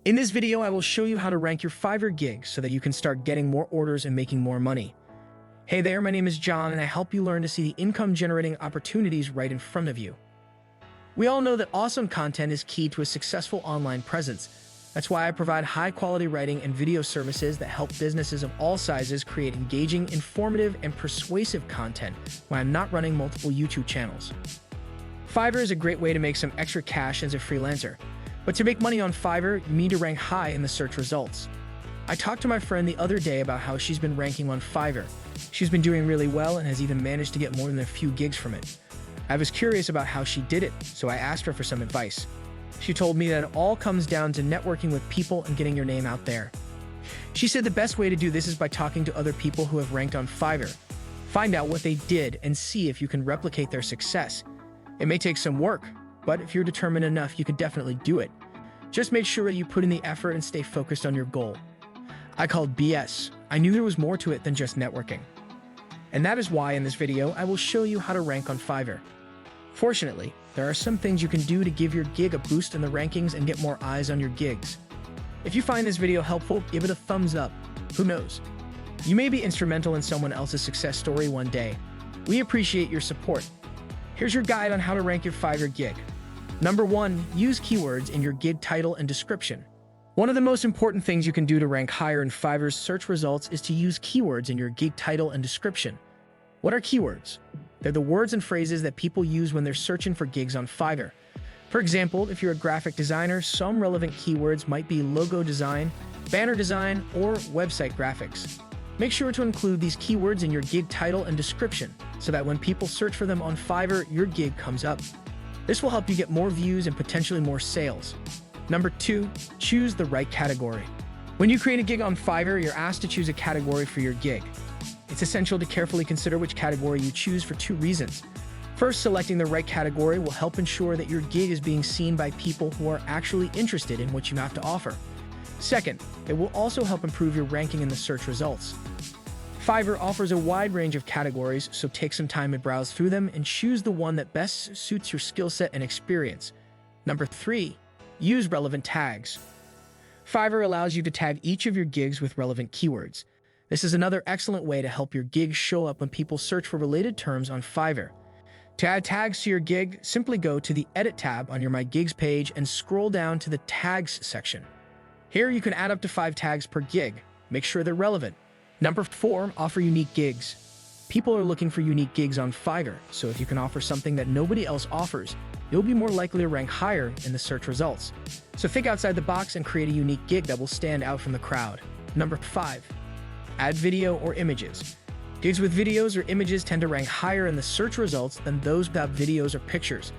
In this video, I will show you how to rank your Fiverr gigs so that you can start getting more orders and making more money. Hey there, my name is John, and I help you learn to see the income-generating opportunities right in front of you. We all know that awesome content is key to a successful online presence. That's why I provide high-quality writing and video services that help businesses of all sizes create engaging, informative, and persuasive content when I'm not running multiple YouTube channels. Fiverr is a great way to make some extra cash as a freelancer. But to make money on Fiverr, you need to rank high in the search results. I talked to my friend the other day about how she's been ranking on Fiverr. She's been doing really well and has even managed to get more than a few gigs from it. I was curious about how she did it, so I asked her for some advice. She told me that it all comes down to networking with people and getting your name out there. She said the best way to do this is by talking to other people who have ranked on Fiverr. Find out what they did and see if you can replicate their success. It may take some work, but if you're determined enough, you can definitely do it. Just make sure that you put in the effort and stay focused on your goal. I called BS. I knew there was more to it than just networking. And that is why in this video, I will show you how to rank on Fiverr. Fortunately, there are some things you can do to give your gig a boost in the rankings and get more eyes on your gigs. If you find this video helpful, give it a thumbs up. Who knows? You may be instrumental in someone else's success story one day. We appreciate your support. Here's your guide on how to rank your Fiverr gig. Number 1, use keywords in your gig title and description. One of the most important things you can do to rank higher in Fiverr's search results is to use keywords in your gig title and description. What are keywords? They're the words and phrases that people use when they're searching for gigs on Fiverr. For example, if you're a graphic designer, some relevant keywords might be logo design, banner design, or website graphics. Make sure to include these keywords in your gig title and description so that when people search for them on Fiverr, your gig comes up. This will help you get more views and potentially more sales. Number 2, choose the right category. When you create a gig on Fiverr, you're asked to choose a category for your gig. It's essential to carefully consider which category you choose for 2 reasons. First, selecting the right category will help ensure that your gig is being seen by people who are actually interested in what you have to offer. Second, it will also help improve your ranking in the search results. Fiverr offers a wide range of categories, so take some time to browse through them and choose the one that best suits your skill set and experience. Number 3, use relevant tags. Fiverr allows you to tag each of your gigs with relevant keywords. This is another excellent way to help your gig show up when people search for related terms on Fiverr. To add tags to your gig, simply go to the Edit tab on your My Gigs page and scroll down to the Tags section. Here you can add up to 5 tags per gig. Make sure they're relevant. Number 4, offer unique gigs. People are looking for unique gigs on Fiverr, so if you can offer something that nobody else offers, you'll be more likely to rank higher in the search results. So think outside the box and create a unique gig that will stand out from the crowd. Number 5, add video or images. Gigs with videos or images tend to rank higher in the search results than those without videos or pictures.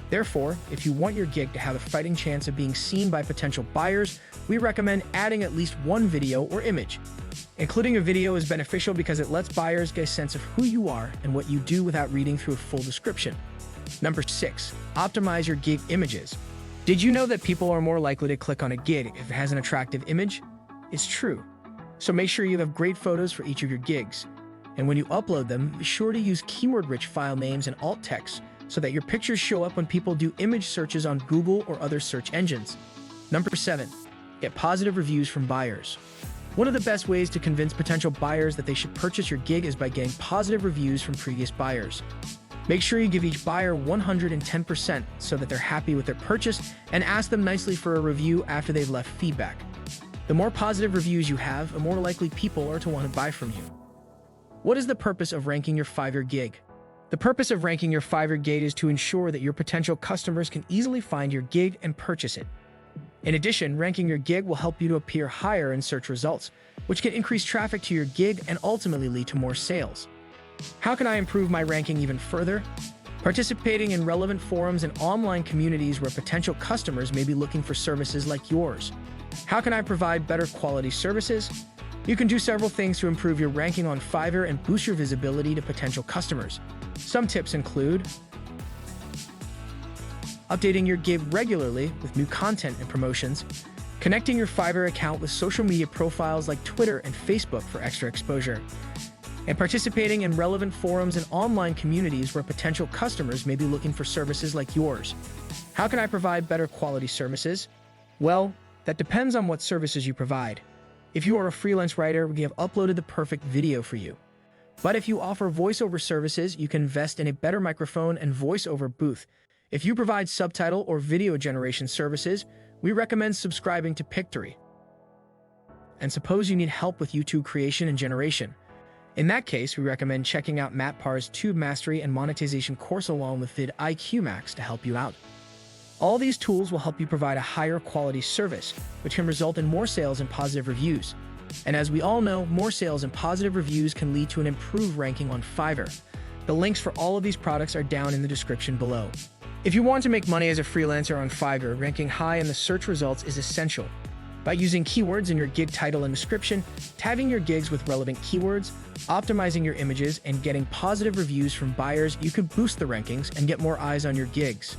Therefore, if you want your gig to have a fighting chance of being seen by potential buyers, we recommend adding at least one video or image. Including a video is beneficial because it lets buyers get a sense of who you are and what you do without reading through a full description. Number 6, optimize your gig images. Did you know that people are more likely to click on a gig if it has an attractive image? It's true. So make sure you have great photos for each of your gigs. And when you upload them, be sure to use keyword-rich file names and alt text so that your pictures show up when people do image searches on Google or other search engines. Number 7, get positive reviews from buyers. One of the best ways to convince potential buyers that they should purchase your gig is by getting positive reviews from previous buyers. Make sure you give each buyer 110% so that they're happy with their purchase, and ask them nicely for a review after they've left feedback. The more positive reviews you have, the more likely people are to want to buy from you. What is the purpose of ranking your Fiverr gig? The purpose of ranking your Fiverr gig is to ensure that your potential customers can easily find your gig and purchase it. In addition, ranking your gig will help you to appear higher in search results, which can increase traffic to your gig and ultimately lead to more sales. How can I improve my ranking even further? Participating in relevant forums and online communities where potential customers may be looking for services like yours. How can I provide better quality services? You can do several things to improve your ranking on Fiverr and boost your visibility to potential customers. Some tips include updating your gig regularly with new content and promotions, connecting your Fiverr account with social media profiles like Twitter and Facebook for extra exposure, and participating in relevant forums and online communities where potential customers may be looking for services like yours. How can I provide better quality services? Well, That depends on what services you provide. If you are a freelance writer, we have uploaded the perfect video for you. But if you offer voiceover services, you can invest in a better microphone and voiceover booth. If you provide subtitle or video generation services, we recommend subscribing to Pictory. And suppose you need help with YouTube creation and generation. In that case, we recommend checking out Matt Parr's Tube Mastery and Monetization course along with vidIQ Max to help you out. All these tools will help you provide a higher quality service, which can result in more sales and positive reviews. And as we all know, more sales and positive reviews can lead to an improved ranking on Fiverr. The links for all of these products are down in the description below. If you want to make money as a freelancer on Fiverr, ranking high in the search results is essential. By using keywords in your gig title and description, tagging your gigs with relevant keywords, optimizing your images, and getting positive reviews from buyers, you can boost the rankings and get more eyes on your gigs.